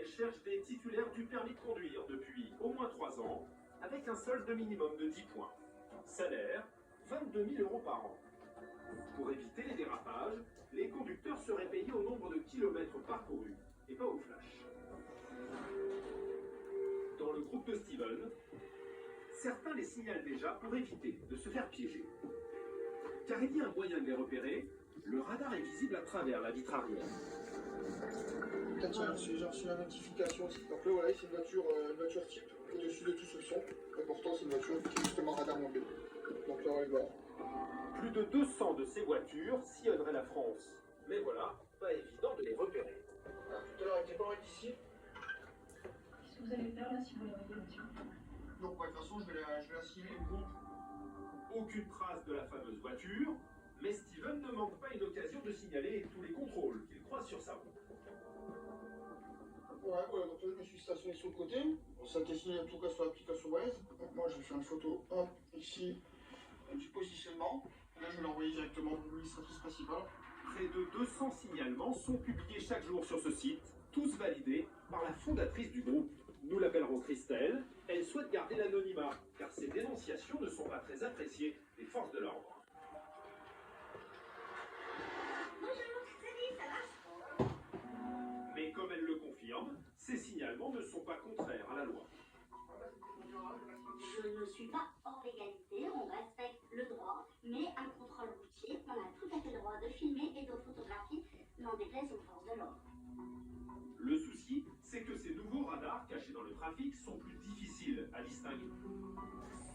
Elle cherche des titulaires du permis de conduire depuis au moins 3 ans, avec un solde minimum de 10 points. Salaire, 22 000 euros par an. Pour éviter les dérapages, les conducteurs seraient payés au nombre de kilomètres parcourus et pas au flash. Dans le groupe de Steven, certains les signalent déjà pour éviter de se faire piéger. Car il y a un moyen de les repérer, le radar est visible à travers la vitre arrière. Tiens, j'ai reçu la notification aussi. Donc là, voilà, c'est une voiture type. Au-dessus de tout soupçon. Et pourtant, c'est une voiture qui est justement radar mobile. Donc là, on va voir. Plus de 200 de ces voitures sillonneraient la France. Mais voilà, pas évident de les repérer. Ah, tout à l'heure, elle était pas loin d'ici. Qu'est-ce que vous allez faire là si vous la voyez, monsieur? Donc, de toute façon, je vais la signaler au groupe. Aucune trace de la fameuse voiture, mais Steven ne manque pas une occasion de signaler tous les contrôles qu'il croise sur sa route. Ouais, voilà, donc là, je me suis stationné sur le côté. Bon, ça a été signé en tout cas sur l'application Waze. Donc, moi, je vais faire une photo, hop, ici, du positionnement. Là, je vais l'envoyer directement à l'administratrice principale. Près de 200 signalements sont publiés chaque jour sur ce site, tous validés par la fondatrice du groupe. Nous l'appellerons Christelle. Elle souhaite garder l'anonymat, car ses dénonciations ne sont pas très appréciées des forces de l'ordre. Mais comme elle le confirme, ces signalements ne sont pas contraires à la loi. Je ne suis pas hors légalité, on respecte le droit, mais un contrôle routier, on a tout à fait le droit de filmer et de photographier, n'en déplaise aux forces de l'ordre. Le souci, c'est que ces nouveaux radars cachés dans le trafic sont plus difficiles à distinguer.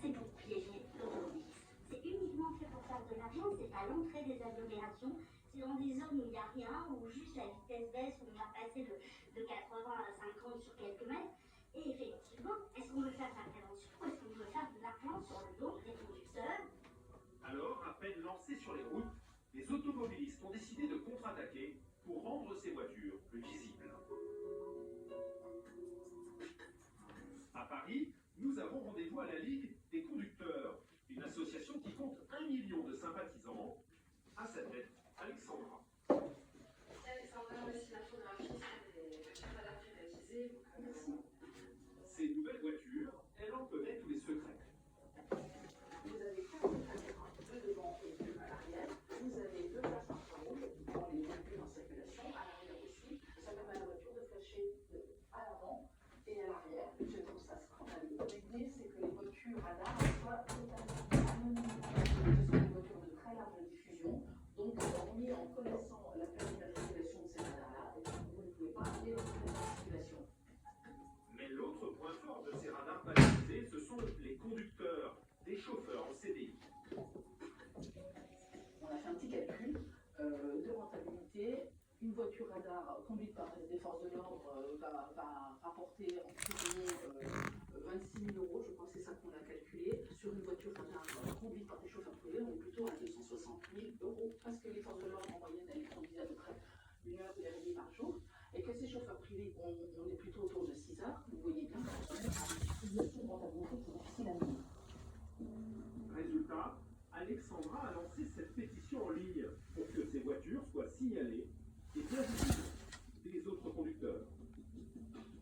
C'est pour piéger l'automobiliste. C'est uniquement fait pour faire de l'argent, c'est à l'entrée des agglomérations, c'est dans des zones où il n'y a rien, où juste la vitesse baisse, où on va passer de 80 à 50 sur quelques mètres. Et effectivement, est-ce qu'on veut faire de la prévention ou est-ce qu'on veut faire de l'argent sur le dos des conducteurs? Alors, à peine lancés sur les routes, les automobilistes ont décidé de contre-attaquer pour rendre ces voitures plus visibles. À Paris, nous avons rendez-vous à la Ligue des conducteurs, une association qui compte 1 million de sympathisants. À sa tête, Alexandra. Alexandra, voici la photographie des voitures radars privatisées. Merci. Ces nouvelles voitures, elle en connaît tous les secrets. Vous avez 4 caméras, 2 devant et 2 à l'arrière. Vous avez 2 places infrarouges dans les véhicules en circulation, à l'arrière aussi. Ça permet à la voiture de flasher à l'avant et à l'arrière. Je trouve ça scandaleux. L'idée, c'est que les voitures radars soient totalement anonymes. Ce sont des voitures de très large diffusion. Donc, on est en connaissant la plaque d'immatriculation de ces radars-là, et vous ne pouvez pas les retrouver en circulation. Mais l'autre point fort de ces radars balisés, ce sont les conducteurs, des chauffeurs en CDI. On a fait un petit calcul de rentabilité. Une voiture radar conduite par des forces de l'ordre va rapporter en prison 26 000 euros, je crois que c'est ça qu'on a calculé. Sur une voiture radar conduite par des chauffeurs privés, on est plutôt à 260 000 euros, parce que les forces de l'ordre en moyenne, elles conduisent à peu près 1h30 par jour, et que ces chauffeurs privés, on est plutôt autour de 6 heures. Vous voyez bien qu'on est à une rentabilité qui est difficile à mener. Résultat, Alexandra a lancé cette pétition en ligne pour que ces voitures soient signalées et bien visibles des autres conducteurs.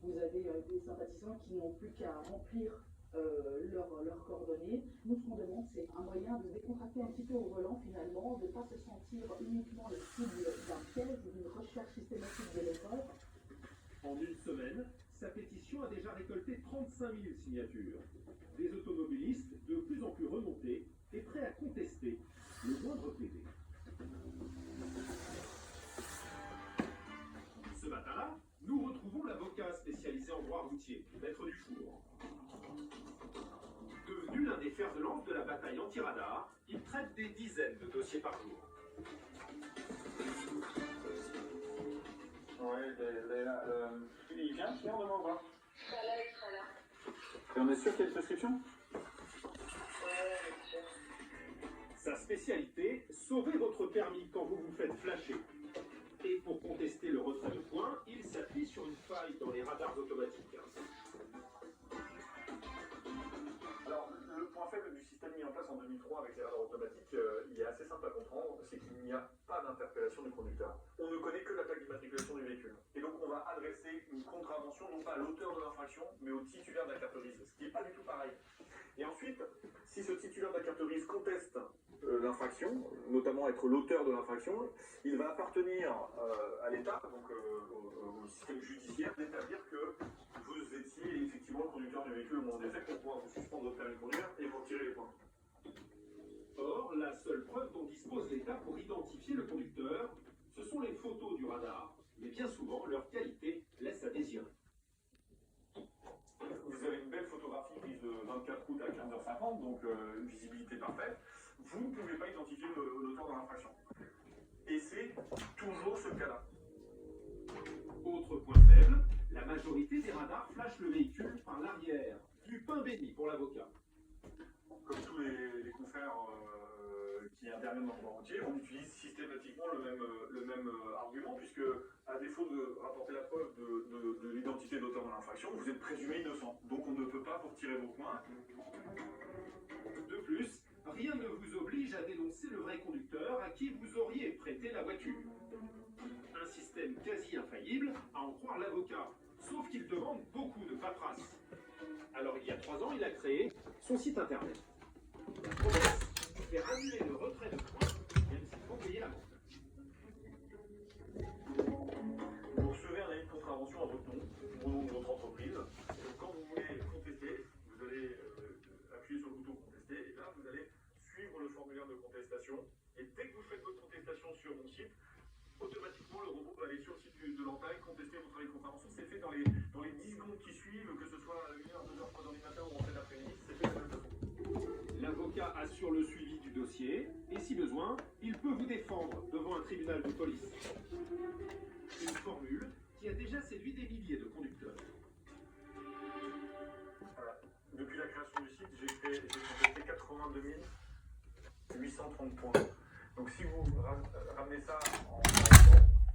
Vous avez des sympathisants qui n'ont plus qu'à remplir leurs coordonnées. Nous, ce qu'on demande, c'est un moyen de décontracter un petit peu au volant, finalement, de ne pas se sentir uniquement le cible d'un piège ou d'une recherche systématique de l'erreur. En une semaine, sa pétition a déjà récolté 35 000 signatures. Des automobilistes de plus en plus remontés et prêts à contester le moindre PD. Ce matin-là, nous retrouvons l'avocat spécialisé en droit routier, Maître Dufour. Devenu l'un des fers de lance de la bataille anti-radar, il traite des dizaines de dossiers par jour. Ouais, il vient, on va voir. Bah là, il sera là. Et on est sûr qu'il y a une prescription? Ouais, bien sûr. Sa spécialité, sauver votre permis quand vous vous faites flasher. Et pour contester le retrait de points, il s'appuie sur une faille dans les radars automatiques. Alors, le point faible du système mis en place en 2003 avec les radars automatiques, il est assez simple à comprendre, c'est qu'il n'y a pas d'interpellation du conducteur. On ne connaît que la plaque d'immatriculation du véhicule. Et donc, on va adresser une contravention contravention non pas à l'auteur de l'infraction, mais au titulaire de la carte grise, ce qui n'est pas du tout pareil. Et ensuite, si ce titulaire de la carte grise conteste l'infraction, notamment être l'auteur de l'infraction, il va appartenir à l'État, donc au système judiciaire, d'établir que vous étiez effectivement le conducteur du véhicule au moment des faits pour pouvoir vous suspendre votre permis de conduire et vous retirer les points. Or, la seule preuve dont dispose l'État pour identifier le conducteur, ce sont les photos du radar, mais bien souvent, leur qualité laisse à désirer. Vous avez une belle photographie prise de 24 août à 15h50, donc une visibilité parfaite. Vous ne pouvez pas identifier l'auteur de l'infraction. Et c'est toujours ce cas-là. Autre point faible, la majorité des radars flashent le véhicule par l'arrière. Du pain béni pour l'avocat. Comme tous les confrères qui interviennent dans le monde entier, on utilise systématiquement le même argument, puisque à défaut de rapporter la preuve de l'identité de l'auteur de l'infraction, vous êtes présumé innocent. Donc on ne peut pas vous retirer vos points. De plus, rien ne vous oblige à dénoncer le vrai conducteur à qui vous auriez prêté la voiture. Un système quasi infaillible, à en croire l'avocat, sauf qu'il demande beaucoup de paperasse. Alors il y a 3 ans, il a créé son site internet. La promesse, faire annuler le retrait de points, même s'il faut payer l'amende. Vous recevez un avis de contravention à votre nom, au nom de votre entreprise. Donc quand vous voulez contester, vous allez appuyer sur le bouton contester, et là vous allez suivre le formulaire de contestation. Et dès que vous faites votre contestation sur mon site, automatiquement le robot va aller sur le site de l'entaille, contester votre avis de contravention. C'est fait dans les 10 secondes qui suivent, que ce soit 1 heure, 2 heures, 3 heures du matin ou en fin d'après-midi, c'est fait de la même façon. L'avocat assure le suivi du dossier et si besoin, il peut vous défendre devant un tribunal de police. Une formule qui a déjà séduit des milliers de conducteurs. Voilà. Depuis la création du site, j'ai contesté 82 830 points. Donc si vous ramenez ça en temps,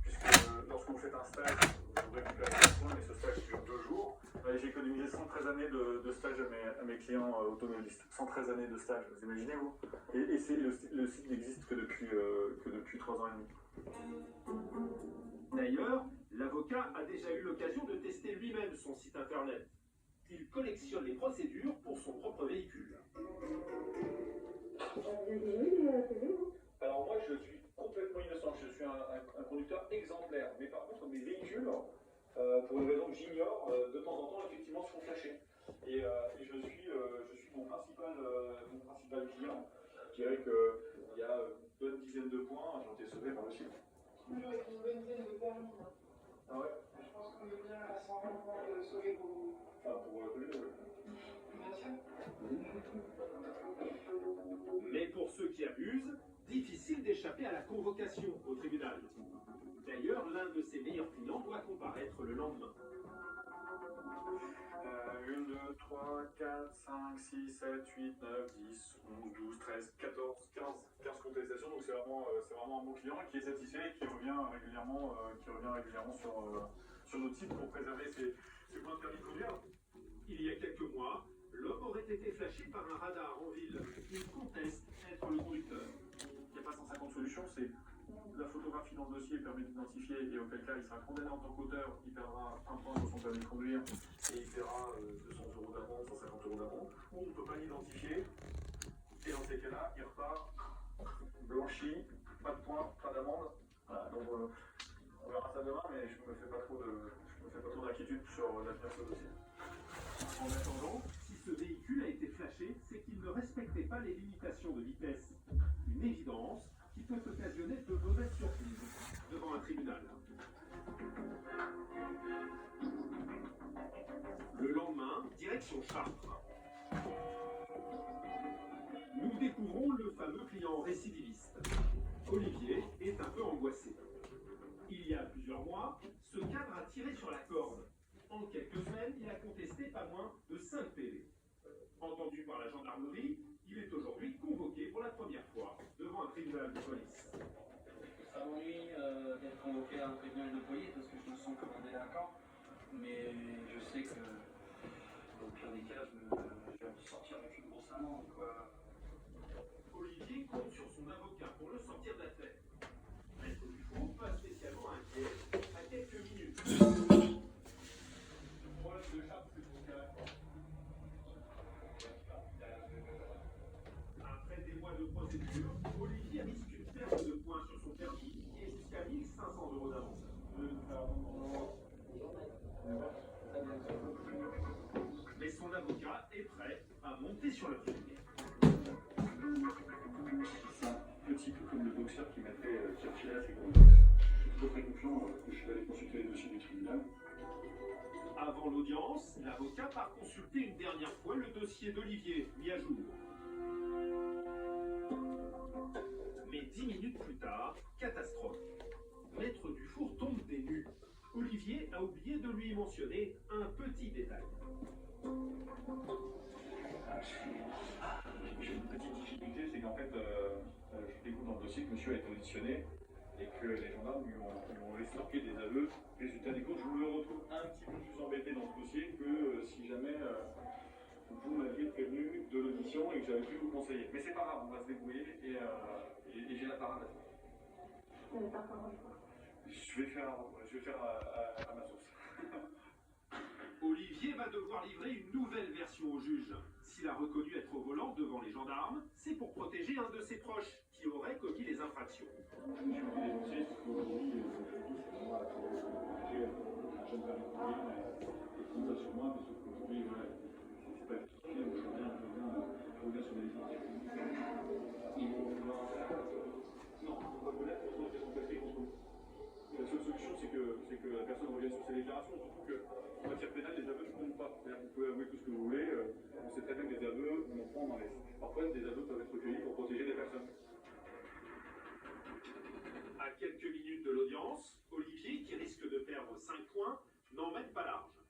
puisque lorsque vous faites un stage, vous récupérez des points, mais ce stage dure 2 jours, j'ai économisé 113 années de stage à mes clients automobilistes. 113 années de stage, vous imaginez vous? Et le site n'existe que depuis 3 ans et demi. D'ailleurs, l'avocat a déjà eu l'occasion de tester lui-même son site internet. Il collectionne les procédures pour son propre véhicule. Alors moi je suis complètement innocent, je suis un conducteur exemplaire, mais par contre mes véhicules, pour une raison que j'ignore, de temps en temps effectivement se font flasher. Et je suis mon principal client. Je dirais qu'il y a une bonne dizaine de points, j'ai été sauvé par le site. Toujours avec une bonne dizaine de permis. Ah ouais? Je pense qu'on est bien à 120 points de sauver pour vous. Enfin pour tous les deux. Bien sûr. Mais pour ceux qui abusent, difficile d'échapper à la convocation au tribunal. D'ailleurs, l'un de ses meilleurs clients doit comparaître le lendemain. 1, 2, 3, 4, 5, 6, 7, 8, 9, 10, 11, 12, 13, 14, 15 contestations. Donc c'est vraiment un bon client qui est satisfait et qui revient régulièrement sur notre site pour préserver ses points de permis de conduire. Il y a quelques mois, l'homme aurait été flashé par un radar en ville. Il conteste être le conducteur. Il n'y a pas 150 solutions, c'est la photographie dans le dossier permet d'identifier et auquel cas il sera condamné en tant qu'auteur, il perdra 1 point sur son permis de conduire et il paiera 200 € d'amende, 150 € d'amende, ou on ne peut pas l'identifier et dans ces cas-là il repart blanchi, pas de points, pas d'amende. Voilà, donc on verra ça demain, mais je me fais pas trop d'inquiétude sur l'avenir de ce dossier. En attendant, si ce véhicule a été flashé, c'est qu'il ne respectait pas les limitations de vitesse. Une évidence qui peut occasionner de mauvaises surprises devant un tribunal. Le lendemain, direction Chartres. Nous découvrons le fameux client récidiviste. Olivier est un peu angoissé. Il y a plusieurs mois, ce cadre a tiré sur la corde. En quelques semaines, il a contesté pas moins de 5 PV. Entendu par la gendarmerie, il est aujourd'hui convoqué pour la première fois devant un tribunal de police. Ça m'ennuie d'être convoqué à un tribunal de police parce que je me sens comme un délinquant. Mais je sais que, au pire des cas, je vais sortir avec une grosse amende, quoi. Olivier compte sur son avocat pour le sortir d'affaire. Maître Dufour, pas spécialement inquiet, à quelques minutes. Mais son avocat est prêt à monter sur le ring. C'est un petit peu comme le boxeur qui m'a fait tirer à ses gros box. Je suis très confiant que je vais aller consulter les dossiers du tribunal. Avant l'audience, l'avocat part consulter une dernière fois le dossier d'Olivier, mis à jour. Mais 10 minutes plus tard, catastrophe. Maître Dufour tombe des nues. Olivier a oublié de lui mentionner un petit détail. J'ai une petite difficulté, c'est qu'en fait, je découvre dans le dossier que monsieur a été auditionné et que les gendarmes lui ont estorqué des aveux. Résultat des courses, je me retrouve un petit peu plus embêté dans ce dossier que si jamais vous m'aviez prévenu de l'audition et que j'avais pu vous conseiller. Mais c'est pas grave, on va se débrouiller et j'ai la parade à faire. Je vais faire à ma sauce. Olivier va devoir livrer une nouvelle version au juge. S'il a reconnu être au volant devant les gendarmes, c'est pour protéger un de ses proches qui aurait commis les infractions. Je me suis dénoncé parce qu'aujourd'hui, c'est moi à protéger un jeune permis de conduire et qui va sur moi, mais sauf qu'aujourd'hui, voilà, c'est pas justifié, donc je reviens sur les définitions. Non, on va vous mettre contre son papier contre vous. La seule solution, c'est que la personne revienne sur ses déclarations, surtout qu'en matière pénale, les aveux ne comptent pas. C'est-à-dire que vous pouvez avouer tout ce que vous voulez, on sait très bien que des aveux, on en prend, on en laisse. Parfois, des aveux peuvent être recueillis pour protéger des personnes. À quelques minutes de l'audience, Olivier, qui risque de perdre 5 points, n'emmène pas large.